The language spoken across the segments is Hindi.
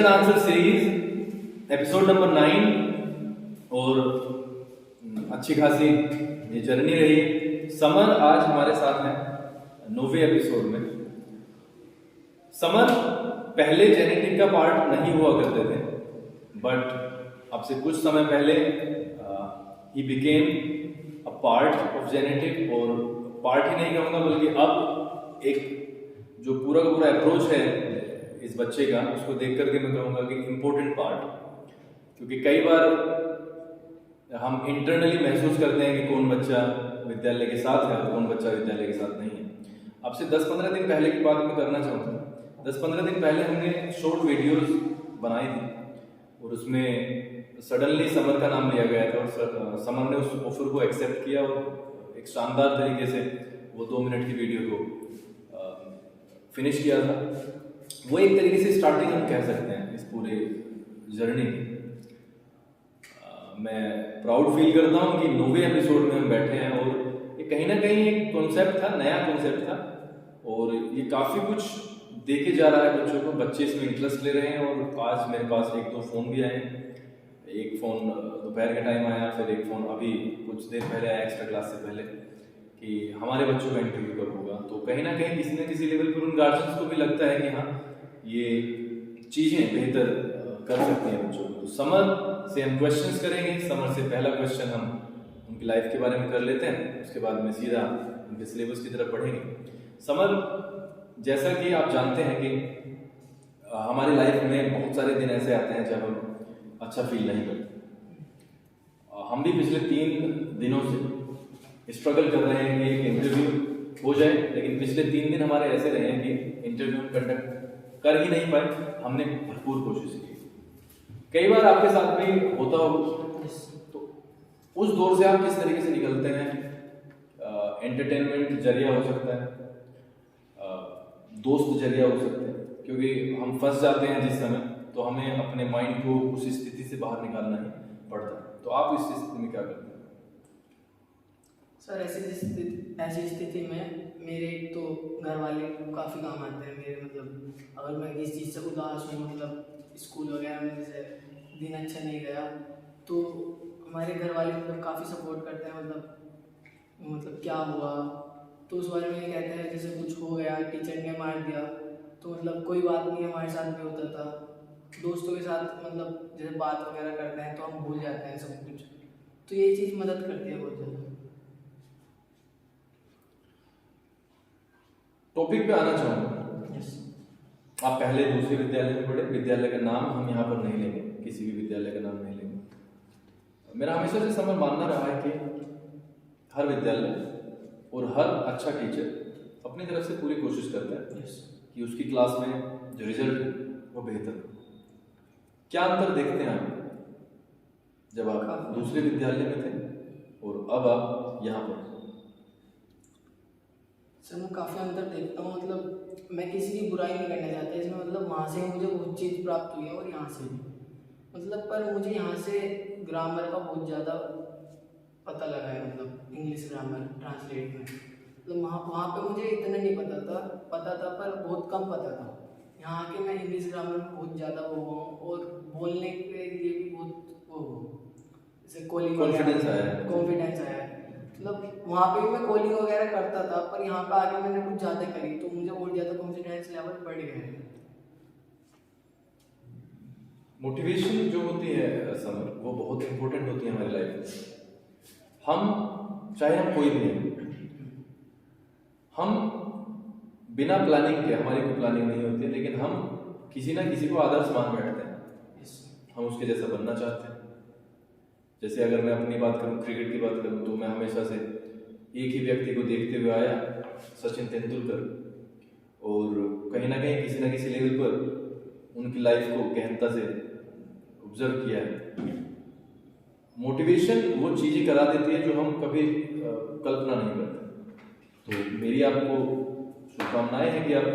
Question answer series episode number 9 और अच्छी खासी ये जर्नी रही है। समर आज हमारे साथ है 9वें एपिसोड में। समर पहले जेनेटिक का पार्ट नहीं हुआ करते थे, बट अब से कुछ समय पहले he became a part of genetic. और पार्ट ही नहीं कहूँगा बल्कि अब एक जो पूरा का पूरा अप्रोच है इस बच्चे का, उसको देख करके मैं कहूँगा कि इम्पोर्टेंट पार्ट। क्योंकि कई बार हम इंटरनली महसूस करते हैं कि कौन बच्चा विद्यालय के साथ है और कौन बच्चा विद्यालय के साथ नहीं है। अब से 10-15 दिन पहले की बात मैं करना चाहूँगा। 10-15 दिन पहले हमने शॉर्ट वीडियोस बनाई थी और उसमें सडनली समर का नाम लिया गया था और समर ने उस ऑफर को एक्सेप्ट किया और एक शानदार तरीके से वो 2 मिनट की वीडियो को फिनिश किया था। वो एक तरीके से स्टार्टिंग हम कह सकते हैं इस पूरे जर्नी की। मैं प्राउड फील करता हूँ कि 9वें एपिसोड में हम बैठे हैं और ये कहीं ना कहीं एक कॉन्सेप्ट था, नया कॉन्सेप्ट था और ये काफ़ी कुछ देखे जा रहा है बच्चों को। बच्चे इसमें इंटरेस्ट ले रहे हैं और आज मेरे पास 1-2 फ़ोन भी आए हैं। एक फ़ोन दोपहर के टाइम आया, फिर एक फ़ोन अभी कुछ देर पहले आया एक्स्ट्रा क्लास से पहले कि हमारे बच्चों का इंटरव्यू कब होगा। तो कहीं ना कहीं किसी न किसी लेवल पर उन गार्जियंस को भी लगता है कि हाँ ये चीज़ें बेहतर कर सकती हैं बच्चों को। तो समर से हम क्वेश्चंस करेंगे। समर से पहला क्वेश्चन हम उनकी लाइफ के बारे में कर लेते हैं, उसके बाद में सीधा उनके सिलेबस की तरफ बढ़ेंगे। समर, जैसा कि आप जानते हैं कि हमारी लाइफ में बहुत सारे दिन ऐसे आते हैं जब हम अच्छा फील नहीं करते। हम भी पिछले 3 दिनों से स्ट्रगल कर रहे हैं कि एक इंटरव्यू हो जाए, लेकिन पिछले 3 दिन हमारे ऐसे रहे हैं कि इंटरव्यू कंडक्ट कर ही नहीं पाए। हमने भरपूर कोशिश की। कई बार आपके साथ भी होता हो, तो उस दौर से आप किस तरीके से निकलते हैं? एंटरटेनमेंट जरिया हो सकता है, दोस्त जरिया हो सकते हैं, क्योंकि हम फंस जाते हैं जिस समय, तो हमें अपने माइंड को उस स्थिति से बाहर निकालना ही पड़ता है। तो आप इस स्थिति में क्या करते हैं? सर ऐसी स्थिति में मेरे तो घर वाले काफ़ी काम आते हैं मेरे। मतलब अगर मैं किसी चीज़ से उदास हूँ, मतलब स्कूल वगैरह में जैसे दिन अच्छा नहीं गया, तो हमारे घर वाले मतलब काफ़ी सपोर्ट करते हैं। मतलब क्या हुआ, तो उस बारे में ये कहते हैं जैसे कुछ हो गया, टीचर ने मार दिया, तो मतलब कोई बात नहीं, हमारे साथ भी होता था। दोस्तों के साथ मतलब जैसे बात वगैरह करते हैं तो हम भूल जाते हैं सब कुछ। तो ये चीज़ मदद करती है बहुत ज़्यादा। टॉपिक पे आना चाहूँगा। आप पहले दूसरे विद्यालय में पढ़े, विद्यालय का नाम हम यहाँ पर नहीं लेंगे, किसी भी विद्यालय का नाम नहीं लेंगे। मेरा हमेशा से समझ मानना रहा है कि हर विद्यालय और हर अच्छा टीचर अपनी तरफ से पूरी कोशिश करता है कि उसकी क्लास में जो रिजल्ट है वो बेहतर हो। क्या अंतर देखते हैं आप जब आप दूसरे विद्यालय में थे और अब आप यहाँ पर? सर मैं काफ़ी अंतर देखता हूँ। मतलब मैं किसी की बुराई नहीं करना चाहता इसमें। मतलब वहाँ से मुझे बहुत चीज़ प्राप्त हुई है और यहाँ से भी, मतलब पर मुझे यहाँ से ग्रामर का बहुत ज़्यादा पता लगा है। मतलब इंग्लिश ग्रामर ट्रांसलेट में, मतलब वहाँ पे मुझे इतना नहीं पता था पर बहुत कम पता था। यहाँ आके मैं इंग्लिश ग्रामर में बहुत ज़्यादा वो हुआ हूँ और बोलने के लिए भी बहुत वो हुआ, जैसे कॉन्फिडेंस आया है। मतलब वहाँ पे भी मैं कॉलिंग वगैरह करता था, पर यहाँ पे आके मैंने कुछ ज़्यादा करी तो मुझे और ज़्यादा कॉन्फिडेंस लेवल बढ़ गया है। मोटिवेशन जो होती है समर, वो बहुत इंपॉर्टेंट होती है हमारी लाइफ में। हम चाहे हम कोई भी हैं, हम बिना प्लानिंग के, हमारी कोई प्लानिंग नहीं होती है, लेकिन हम किसी ना किसी को आदर्श मान बैठते हैं। हम उसके जैसा बनना चाहते हैं। जैसे अगर मैं अपनी बात करूं, क्रिकेट की बात करूं, तो मैं हमेशा से एक ही व्यक्ति को देखते हुए आया, सचिन तेंदुलकर। और कहीं ना कहीं किसी ना किसी लेवल पर उनकी लाइफ को गहनता से ऑब्जर्व किया है। मोटिवेशन वो चीज़ें करा देती है जो हम कभी कल्पना नहीं करते। तो मेरी आपको शुभकामनाएं हैं कि आप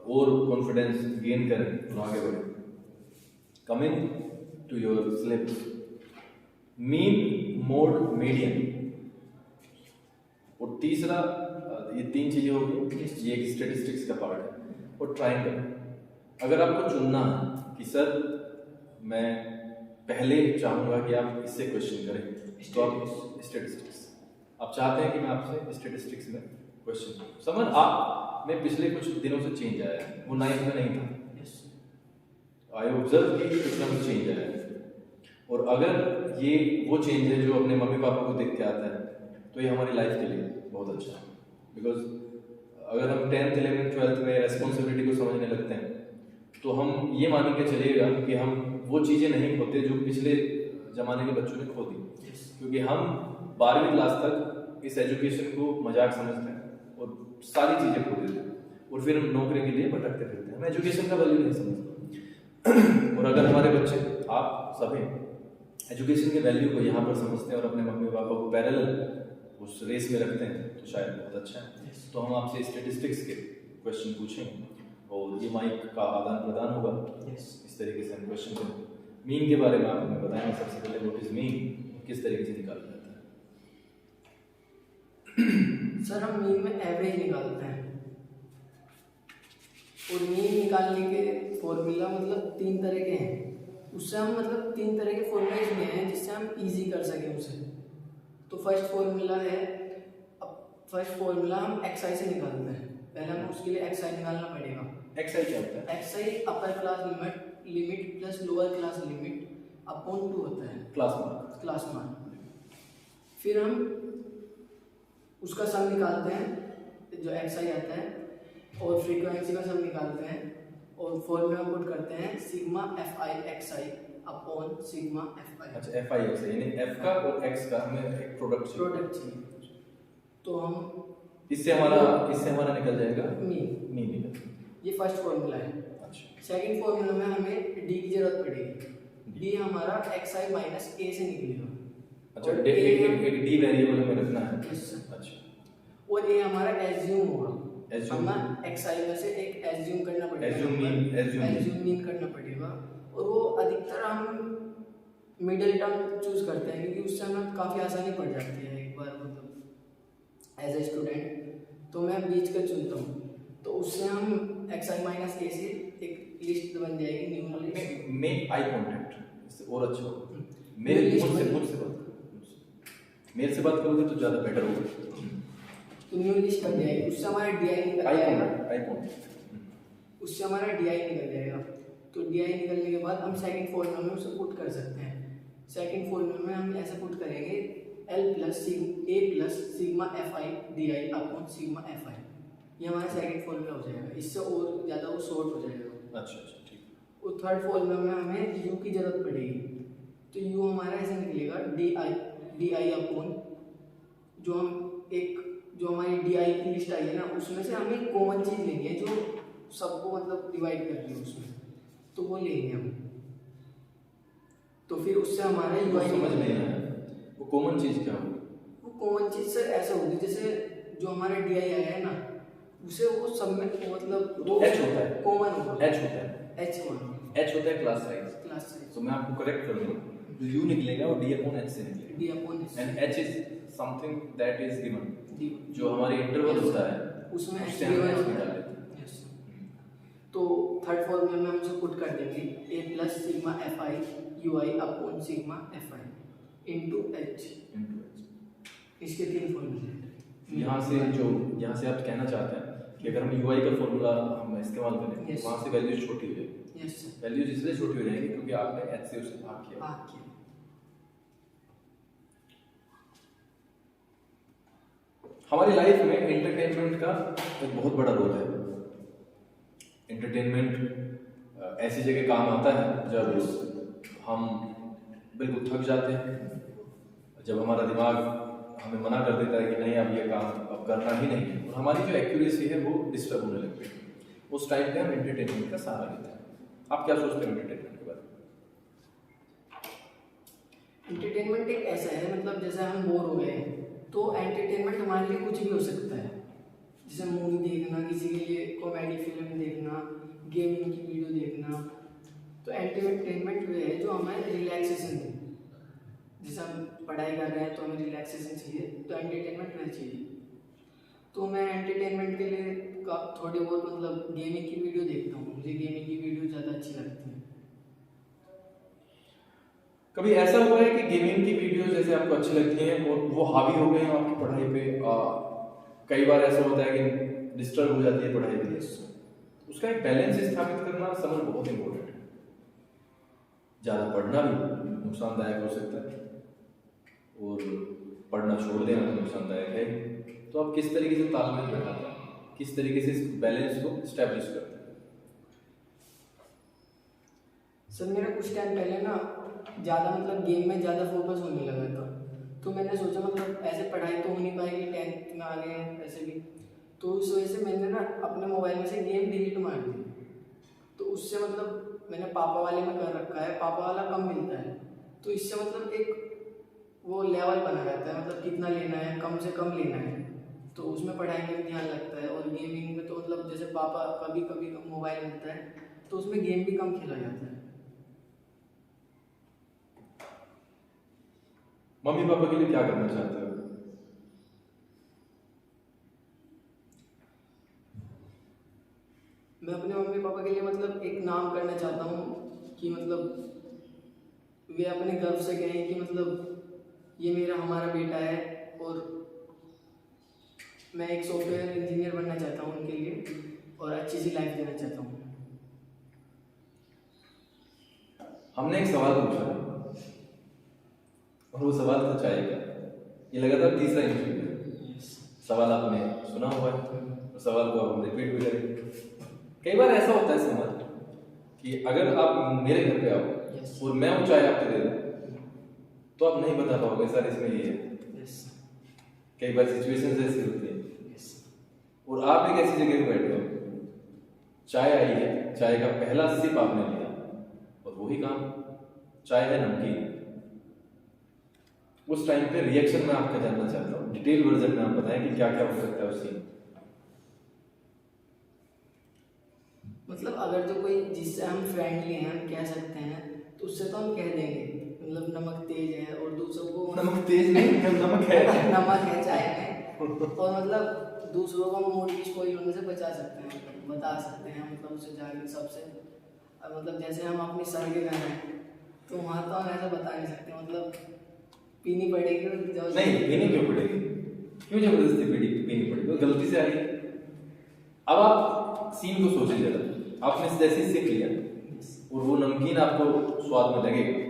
और कॉन्फिडेंस गेन करें और आगे बढ़ें। Coming to your syllabus, mean, mode, median और तीसरा, ये 3 चीज़ें होगी। ये एक स्टैटिस्टिक्स का पार्ट है। और ट्रायंगल, अगर आपको चुनना है कि सर मैं पहले चाहूँगा कि आप इससे क्वेश्चन करें, तो आप स्टेटिस्टिक्स आप चाहते हैं कि मैं आपसे स्टेटिस्टिक्स में क्वेश्चन करूँ। समझ आप में पिछले कुछ दिनों से चेंज आया है, वो 9th में नहीं था। आई ऑब्जर्व कि कुछ ना कुछ चेंज आया है, और अगर ये वो चेंज है जो अपने मम्मी पापा को देख के आता है तो ये हमारी लाइफ के लिए बहुत अच्छा है। बिकॉज अगर हम 10th 11th 12th में रेस्पॉन्सिबिलिटी को समझने लगते हैं तो हम ये मान के चलिएगा कि हम वो चीज़ें नहीं खोते जो पिछले ज़माने के बच्चों ने खो दी। क्योंकि हम 12वीं क्लास तक इस एजुकेशन को मजाक समझते हैं और सारी चीज़ें खो देते हैं, और फिर हम नौकरी के लिए भटकते फिरते हैं, हम एजुकेशन का वैल्यू नहीं समझते। और अगर हमारे बच्चे, आप सभी एजुकेशन के वैल्यू को यहाँ पर समझते हैं और अपने मम्मी पापा को पैरेलल उस रेस में रखते हैं तो शायद बहुत अच्छा है। तो हम आपसे स्टेटिस्टिक्स के क्वेश्चन पूछेंगे और ये माइक का आदान प्रदान होगा। इस तरीके से हम क्वेश्चन करें। मीन के बारे में आप हमें बताएंगे सबसे पहले, व्हाट इज मीन, किस तरीके से निकाला जाता है? सर हम मीन में एवरेज निकालते हैं, और मीन निकालने के फॉर्मूला मतलब 3 तरह के हैं। उससे हम मतलब 3 तरह के फॉर्मूले लिए हैं जिससे हम इजी कर सकें उसे। तो फर्स्ट फॉर्मूला है, अब फर्स्ट फॉर्मूला हम एक्सआई से निकालते हैं। पहले हमें उसके लिए एक्सआई निकालना पड़ेगा। एक्सआई क्या होता है? XI upper class limit plus lower class limit upon 2 होता है, क्लास मार्क। फिर हम उसका सम निकालते हैं जो एक्सआई आता है, और फ्रीक्वेंसी का सम निकालते हैं, और फॉर्मूला पुट करते हैं सिग्मा एफ आई एक्सआई अपॉन सिग्मा एफ आई। अच्छा, एफ आई एक्स यानी एफ का और एक्स का हमें एक प्रोडक्ट चाहिए। तो हम इससे हमारा निकल जाएगा मीन निकल। ये फर्स्ट फॉर्मूला है। अच्छा, सेकंड फॉर्मूला में हमें डी की जरूरत पड़ेगी। डी हमारा एक्सआई माइनस ए से निकलेगा। अच्छा, एक डी वेरिएबल हमें रखना है। अच्छा, और ए हमारा एज्यूम होगा। हमें एक्सआई में से एक एज्यूम करना पड़ेगा, एज्यूम मीन करना पड़ेगा। और वो अधिकतर हम मिडिल टर्म चूज करते हैं क्योंकि उससे हमें काफ़ी आसानी पड़ जाती है। एक बार मतलब एज ए स्टूडेंट तो मैं बीच का चुनता हूँ, तो उससे हम एक्सआई माइनस ए से एक लिस्ट बन जाएगी, new list. Make eye contact, इससे और अच्छा होगा। मेरे से बात करोगे तो ज़्यादा बेटर होगा। तो न्यू लिस्ट बन जाएगी, उससे हमारा डीआई निकल जाएगा। उससे हमारा डीआई निकल जाएगा। तो डीआई निकलने के बाद हम सेकंड फॉर्मूला में उसे पुट कर सकते हैं। सेकंड फॉर्मूला में हम ऐसे पुट करेंगे L plus A plus sigma F I D I upon sigma F आई। ये हमारा सेकंड फॉर्मूला हो जाएगा। इससे और ज़्यादा वो शॉर्ट हो जाएगा। अच्छा, ठीक। और थर्ड फॉर्मूला में हमें यू की जरूरत पड़ेगी। तो यू हमारा ऐसे निकलेगा डी आई अपॉन जो हमारी डी आई की लिस्ट आई है ना, उसमें से हमें कॉमन चीज़ लेनी है जो सबको मतलब डिवाइड कर रही है उसमें, तो वो लेंगे हम। तो फिर उससे हमारा यू आई समझ नहीं आया, वो कॉमन चीज़ क्या होगी? वो कॉमन चीज़ सर ऐसा होगी जैसे जो हमारा डी आई आया है ना, उसे वो सब में मतलब तो एच होता है, कॉमन होगा। एच होता है, एच होता है क्लास साइज। तो मैं आपको करेक्ट करूँगा, जो यू निकलेगा वो डी अपॉन एच से निकलेगा। D upon H, and H is something that is given, जो हमारे इंटरवल होता है उसमें एच उससे निकाल लेते हैं। तो थर्ड फॉर्मूला में हम उसे पुट कर देंगे a plus sigma F I U I upon sigma F I into H. इसके 3 फॉर्मूले। यहाँ से आप कहना चाहते हैं कि अगर हम यूआई का फॉर्मूला हम इस्तेमाल करें तो वहाँ से वैल्यूज छोटी हो जाएगी। Yes sir. वैल्यूज इसलिए छोटी हो जाएंगी क्योंकि आपने एच से उसे भाग किया। हमारी लाइफ में एंटरटेनमेंट का एक बहुत बड़ा रोल है। एंटरटेनमेंट ऐसी जगह काम आता है जब हम बिल्कुल थक जाते हैं, जब हमारा दिमाग हमें मना कर देता है कि नहीं अब ये काम अब करना ही नहीं है, और हमारी जो एक्यूरेसी है वो डिस्टर्ब होने लगती है। उस टाइम पे हम एंटरटेनमेंट का सहारा लेते हैं। आप क्या सोचते हैं एंटरटेनमेंट के बारे में? एंटरटेनमेंट एक ऐसा है मतलब जैसे हम बोर हो गए तो एंटरटेनमेंट हमारे लिए कुछ भी हो सकता है। जैसे मूवी देखना, किसी के लिए कॉमेडी फिल्म देखना, गेमिंग की वीडियो देखना। तो एंटरटेनमेंट वो है जो हमें रिलैक्सेशन दे। जैसे हम पढ़ाई कर रहे हैं तो हमें रिलैक्सेशन चाहिए, तो एंटरटेनमेंट रहना चाहिए। तो मैं एंटरटेनमेंट के लिए थोड़ी बहुत मतलब गेमिंग की वीडियो देखता हूँ। मुझे गेमिंग की वीडियो ज़्यादा अच्छी लगती है। कभी ऐसा हुआ है कि गेमिंग की वीडियो जैसे आपको अच्छी लगती हैं और वो हावी हो गए हैं आपकी पढ़ाई पे? कई बार ऐसा होता है कि डिस्टर्ब हो जाती है पढ़ाई भी, उसका एक बैलेंस स्थापित करना समझ बहुत इंपॉर्टेंट है। ज़्यादा पढ़ना भी नुकसानदायक हो सकता है और पढ़ना छोड़ देना तो नुकसानदायक है। तो आप किस तरीके से तालमेल बैठाते हैं, किस तरीके से इस बैलेंस को स्टैब्लिश करते हैं? सर मेरा कुछ टाइम पहले ना ज़्यादा मतलब गेम में ज़्यादा फोकस होने लगा था, तो मैंने सोचा मतलब ऐसे पढ़ाई तो हो नहीं पाएगी, 10th में आ गए हैं ऐसे भी, तो उस वजह से मैंने ना अपने मोबाइल में से गेम डिलीट मार दी। तो उससे मतलब मैंने पापा वाले में कर रखा है, पापा वाला कम मिलता है, तो इससे मतलब एक वो लेवल बना रहता है, मतलब कितना लेना है, कम से कम लेना है, तो उसमें पढ़ाई में भी ध्यान लगता है। और गेमिंग में तो मतलब जैसे पापा कभी कभी मोबाइल मिलता है तो उसमें गेम भी कम खेला जाता है। मम्मी पापा के लिए क्या करना चाहते हो? मैं अपने मम्मी पापा के लिए मतलब एक नाम करना चाहता हूँ कि मतलब वे अपने गर्व से कहें कि मतलब ये मेरा हमारा बेटा है, और मैं एक सॉफ्टवेयर इंजीनियर बनना चाहता हूँ उनके लिए और अच्छी सी लाइफ देना चाहता हूँ। हमने एक सवाल पूछा और वो सवाल था चाय का। ये लगातार तीसरा इंटरव्यू है। सवाल आपने सुना हुआ है और सवाल को आप रिपीट भी करेंगे। कई बार ऐसा होता है समझ कि अगर आप मेरे घर पे आओ और मैं वो चाय आपको दे दूं तो आप नहीं बता पाओगे सर इसमें ये है। कई बार सिचुएशंस ऐसी होती है और आप एक ऐसी जगह पे बैठे हो, चाय आई है, चाय का पहला सिप आपने लिया और वही काम, चाय है नमकीन। उस टाइम पे रिएक्शन मैं आपका जानना चाहता हूँ, डिटेल वर्जन में आप बताएं कि क्या क्या हो सकता है उस सीन। मतलब अगर तो कोई जिससे हम फ्रेंडली हैं, हम कह सकते हैं, तो उससे तो हम कह देंगे मतलब नमक तेज है, और दूसरों को नमक तेज नहीं, नमक है नमक है चाय में, और मतलब दूसरों को मूड की स्पॉइल होने से बचा सकते हैं, मतलब बता सकते हैं, मतलब उससे जाके सबसे मतलब जैसे हम अपनी सर के घर हैं तो वहाँ तो हम ऐसा बता नहीं सकते, मतलब पीनी पड़ेगी और नहीं, पीनी क्यों पड़ेगी? क्यों जबरदस्ती पीनी पड़ेगी? वो गलती से आई। अब आप सीन को सोचिए जरा, आपने जैसे सीख लिया और वो नमकीन आपको स्वाद में लगेगा,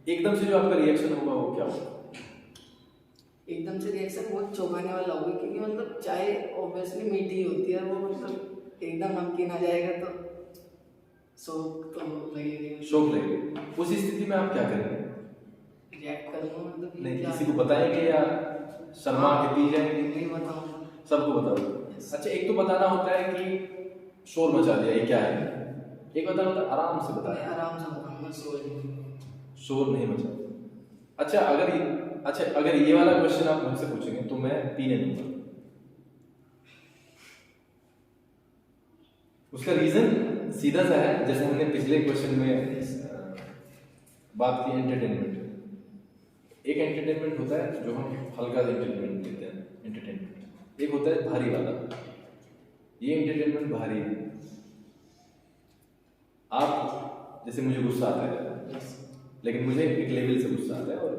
एकदम से जो आपका रिएक्शन होगा वो क्या होगा? एकदम से रिएक्शन बहुत चौंकाने वाला होगा, क्योंकि मतलब चाय ऑब्वियसली मीठी होती है, वो मतलब एकदम नमकीन आ जाएगा तो शौक तो लगेगा, शौक लगेगा। उस स्थिति में आप क्या करेंगे? रिएक्ट करूँगा मतलब नहीं, क्या किसी को बताएंगे या शर्मा के पी जाएंगे? नहीं बताऊँगा। सबको बताओ। अच्छा, एक तो बताना होता है कि शोर मचा दिया ये क्या है, एक बताना होता है आराम से मैं बताना। आराम से बताऊँगा, शोर नहीं मचा। अच्छा, अगर ये वाला क्वेश्चन आप मुझसे पूछेंगे तो मैं पीने दूंगा। उसका रीजन सीधा सा है, जैसे हमने पिछले क्वेश्चन में बात की एंटरटेनमेंट। एक एंटरटेनमेंट होता है जो हम हल्का सा एंटरटेनमेंट देते हैं, एंटरटेनमेंट। एक होता है भारी वाला, ये एंटरटेनमेंट भारी है। आप जैसे मुझे गुस्सा आता है, लेकिन मुझे एक लेवल से गुस्सा आता है, और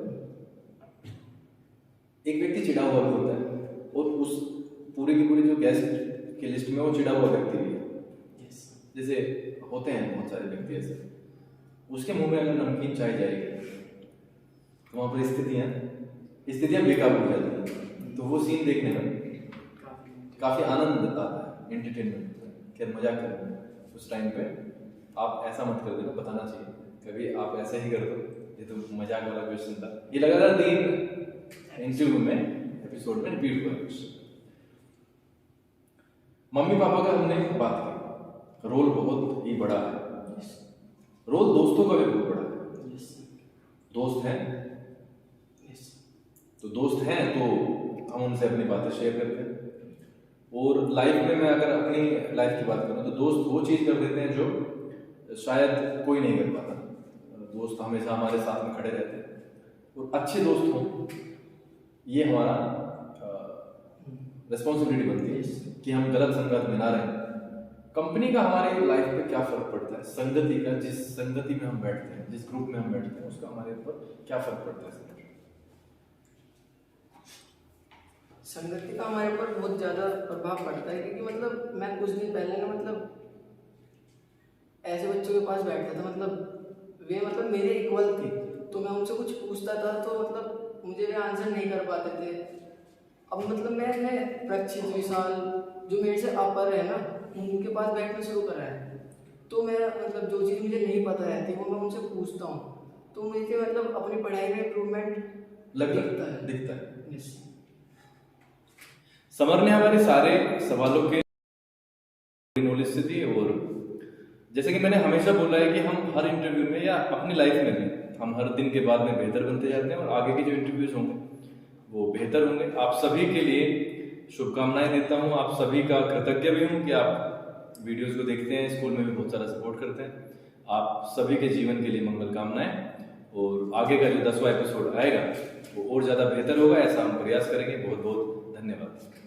एक व्यक्ति चिढ़ा हुआ भी होता है, और उस पूरे की पूरी जो गेस्ट की लिस्ट में वो चिढ़ा हुआ व्यक्ति भी है। जैसे होते हैं बहुत सारे व्यक्ति ऐसे, उसके मुंह में अगर नमकीन चाय जाएगी तो वहाँ पर स्थितियाँ बेकाबू हो जाती हैं। तो वो सीन देखने में काफ़ी आनंद आता है, एंटरटेनमेंट। खैर मजाक करें उस टाइम पे आप ऐसा मत कर देना, बताना चाहिए कभी आप ऐसा ही कर दो। ये तो मजाक वाला क्वेश्चन था, ये लगातार 3 इंटरव्यू में एपिसोड में रिपीट हुआ क्वेश्चन। मम्मी पापा का हमने बात की, रोल बहुत ही बड़ा है। रोल दोस्तों का भी बहुत बड़ा है। दोस्त हैं तो हम उनसे अपनी बातें शेयर करते हैं। और लाइफ में मैं अगर अपनी लाइफ की बात करूं तो दोस्त वो चीज़ कर देते हैं जो शायद कोई नहीं कर पाता। दोस्त हमेशा हमारे साथ में खड़े रहते हैं, और अच्छे दोस्त हों ये हमारा रिस्पॉन्सिबिलिटी बनती है कि हम गलत संगत में ना रहें, कंपनी का हमारे लाइफ पे क्या फर्क पड़ता है, संगति का, जिस संगति में हम बैठते हैं, जिस ग्रुप में हम बैठते हैं, उसका हमारे ऊपर क्या फर्क पड़ता है? संगति का हमारे ऊपर बहुत ज़्यादा प्रभाव पड़ता है, क्योंकि मतलब मैं कुछ दिन पहले ना मतलब ऐसे बच्चों के पास बैठा था, मतलब वे मतलब मेरे इक्वल थे, तो मैं उनसे कुछ पूछता था तो मतलब मुझे वे आंसर नहीं कर पाते थे। अब मतलब मैंने प्रक्षित विशाल जो मेरे से अपर है ना, उनके पास बैठना शुरू करा है, तो मैं मतलब जो चीज़ मुझे नहीं पता रहती वो मैं उनसे पूछता हूँ, तो मुझे मतलब अपनी पढ़ाई में इम्प्रूवमेंट दिखता है। Yes. समर ने हमारे सारे सवालों के नॉलेज से दी, और जैसे कि मैंने हमेशा बोला है कि हम हर इंटरव्यू में या अपनी लाइफ में भी हम हर दिन के बाद में बेहतर बनते जाते हैं, और आगे के जो इंटरव्यूज होंगे वो बेहतर होंगे। आप सभी के लिए शुभकामनाएं देता हूं, आप सभी का कृतज्ञ भी हूं कि आप वीडियोस को देखते हैं, स्कूल में भी बहुत सारा सपोर्ट करते हैं। आप सभी के जीवन के लिए मंगल कामनाएं, और आगे का जो 10वां एपिसोड आएगा वो और ज़्यादा बेहतर होगा, ऐसा हम प्रयास करेंगे। बहुत बहुत धन्यवाद।